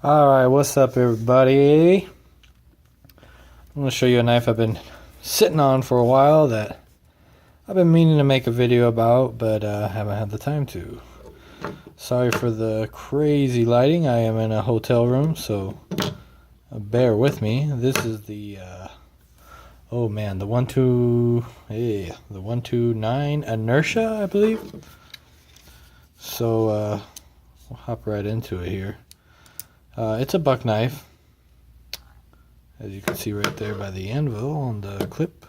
Alright, what's up everybody? I'm going to show you a knife I've been sitting on for a while that I've been meaning to make a video about, but haven't had the time to. Sorry for the crazy lighting. I am in a hotel room, so bear with me. This is the oh man, the 129 Inertia, I believe. So we'll hop right into it here. It's a buck knife, as you can see right there by the anvil on the clip.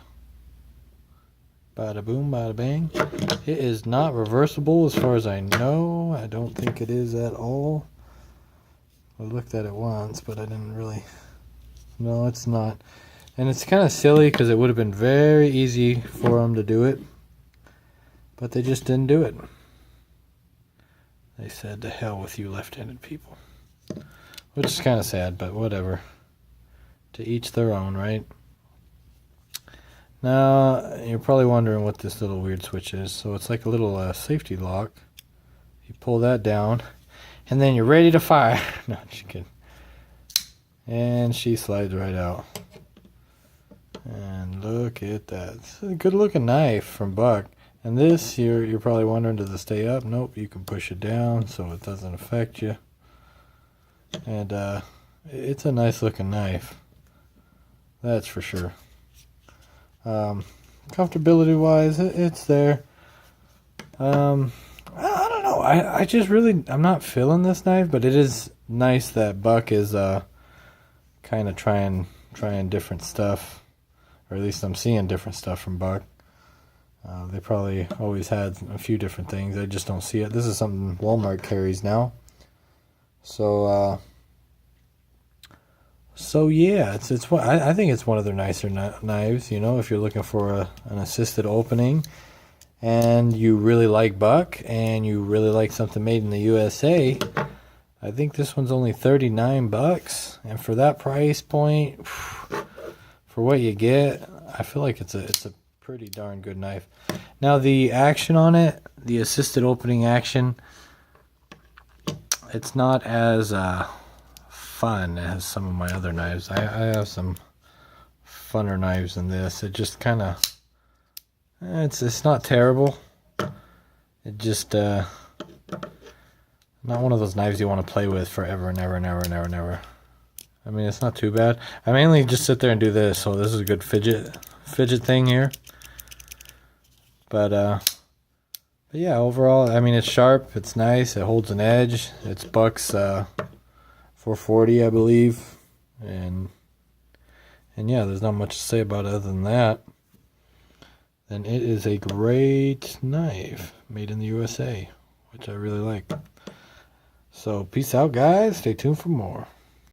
Bada boom, bada bang. It is not reversible as far as I know. I don't think it is at all. I looked at it once, but I didn't really. No, it's not. And it's kind of silly because it would have been very easy for them to do it, but they just didn't do it. They said, "To hell with you left-handed people." Which is kind of sad, but whatever. To each their own, right? Now, you're probably wondering what this little weird switch is. So it's like a little safety lock. You pull that down, and then you're ready to fire. No, just kidding. And she slides right out. And look at that. It's a good looking knife from Buck. And this, you're probably wondering, does it stay up? Nope, you can push it down so it doesn't affect you. And it's a nice looking knife, that's for sure. Comfortability wise, it's there. I don't know, I just really, I'm not feeling this knife, but it is nice that Buck is kind of trying different stuff, or at least I'm seeing different stuff from Buck. They probably always had a few different things, I just don't see it. This is something Walmart carries now. So yeah, it's I think it's one of their nicer knives. You know, if you're looking for an assisted opening, and you really like Buck, and you really like something made in the USA, I think this one's only $39, and for that price point, for what you get, I feel like it's a pretty darn good knife. Now the action on it, the assisted opening action, it's not as fun as some of my other knives. I have some funner knives than this. It just kind of, it's not terrible. It just not one of those knives you want to play with forever and ever and ever and ever and ever. I mean, it's not too bad. I mainly just sit there and do this. So this is a good fidget thing here. But yeah, overall, I mean, it's sharp, it's nice, it holds an edge. It's Buck's 440, I believe, and yeah, there's not much to say about it other than that. Then it is a great knife made in the USA, which I really like. So peace out, guys. Stay tuned for more.